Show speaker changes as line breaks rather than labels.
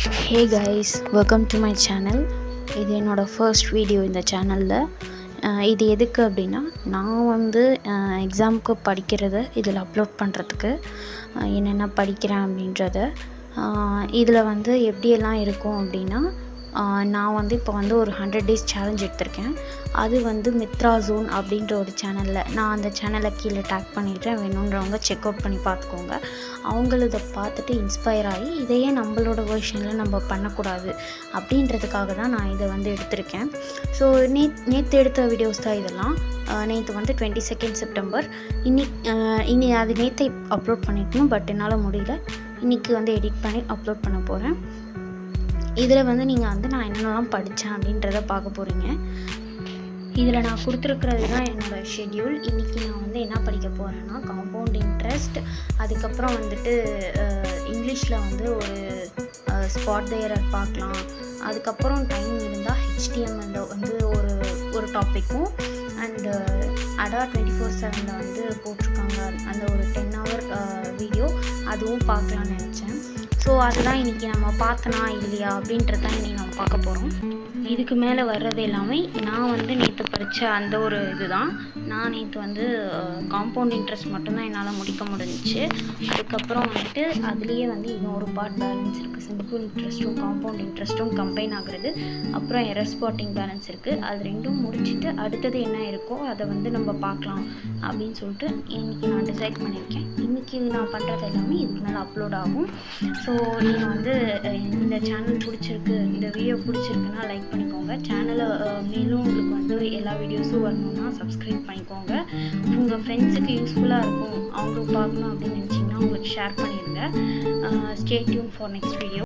Hey guys, welcome to my channel. இது என்னோட first video இந்த சேனலில். இது எதுக்கு அப்படின்னா, நான் வந்து எக்ஸாமுக்கு படிக்கிறத இதில் அப்லோட் பண்ணுறதுக்கு, என்னென்ன படிக்கிறேன் அப்படின்றத. இதில் வந்து எப்படியெல்லாம் இருக்கும் அப்படின்னா, நான் வந்து இப்போ வந்து ஒரு 100 days சேலஞ்ச் எடுத்திருக்கேன். அது வந்து மித்ரா ஜோன் அப்படின்ற ஒரு சேனலில், நான் அந்த சேனலை கீழே டேக் பண்ணிடுறேன், வேணுன்றவங்க செக் அவுட் பண்ணி பார்த்துக்கோங்க. அவங்கள பார்த்துட்டு இன்ஸ்பயர் ஆகி இதையே நம்மளோட வெர்ஷனில் நம்ம பண்ணக்கூடாது அப்படின்றதுக்காக தான் நான் இதை வந்து எடுத்திருக்கேன். ஸோ நேற்று எடுத்த வீடியோஸ் தான் இதெல்லாம். நேற்று வந்து 22 செப்டம்பர். இனி அது நேற்று அப்லோட் பண்ணியிருக்கணும், பட் என்னால் முடியல. இன்றைக்கி வந்து எடிட் பண்ணி அப்லோட் பண்ண போகிறேன். இதில் வந்து நீங்கள் வந்து நான் என்னென்னலாம் படித்தேன் அப்படின்றத பார்க்க போகிறீங்க. இதில் நான் கொடுத்துருக்கிறது தான் என்னோடய ஷெட்யூல். இன்றைக்கி நான் வந்து என்ன படிக்க போகிறேன்னா, காம்பவுண்ட் இன்ட்ரெஸ்ட், அதுக்கப்புறம் வந்துட்டு இங்கிலீஷில் வந்து ஒரு ஸ்பாட் த எரர் பார்க்கலாம். அதுக்கப்புறம் டைம் இருந்தால் HTML வந்து ஒரு டாப்பிக்கும், அண்டு ADA 24/7 வந்து போட்டிருக்காங்க, அந்த ஒரு 10 hour வீடியோ, அதுவும் பார்க்கலான்னு நினச்சேன். ஸோ அதுதான் இன்றைக்கி நம்ம பார்த்தனா இல்லையா அப்படின்றதான் இன்றைக்கி நம்ம பார்க்க போகிறோம். இதுக்கு மேலே வர்றது எல்லாமே நான் வந்து நேற்று படித்த அந்த ஒரு இதுதான். நான் நேற்று வந்து காம்பவுண்ட் இன்ட்ரெஸ்ட் மட்டும்தான் என்னால் முடிக்க முடிஞ்சிச்சு. அதுக்கப்புறம் வந்துட்டு அதுலேயே வந்து இன்னொரு பார்ட் பேலன்ஸ் இருக்குது. சிம்பிள் இன்ட்ரெஸ்ட்டும் காம்பவுண்ட் இன்ட்ரெஸ்ட்டும் கம்பைன் ஆகுறது, அப்புறம் எரர் ஸ்பாட்டிங் பேலன்ஸ் இருக்குது. அது ரெண்டும் முடிச்சுட்டு அடுத்தது என்ன இருக்கோ அதை வந்து நம்ம பார்க்கலாம் அப்படின்னு சொல்லிட்டு இன்றைக்கி நான் டிசைட் பண்ணியிருக்கேன். இன்றைக்கி நான் பண்ணுறது எல்லாமே இதுக்கு மேலே அப்லோட் ஆகும். ஸோ நீங்கள் வந்து இந்த சேனல் பிடிச்சிருக்கு, இந்த வீடியோ பிடிச்சிருக்குன்னா லைக் பண்ணிக்கோங்க. சேனலை மேலும் உங்களுக்கு வந்து எல்லா வீடியோஸும் வரணுன்னா சப்ஸ்கிரைப் பண்ணிக்கோங்க. உங்கள் ஃப்ரெண்ட்ஸுக்கு யூஸ்ஃபுல்லாக இருக்கும், அவங்களுக்கு பார்க்கணும் அப்படின்னு நினச்சிங்கன்னா உங்களுக்கு ஷேர் பண்ணிடுங்க. Stay tune for next video.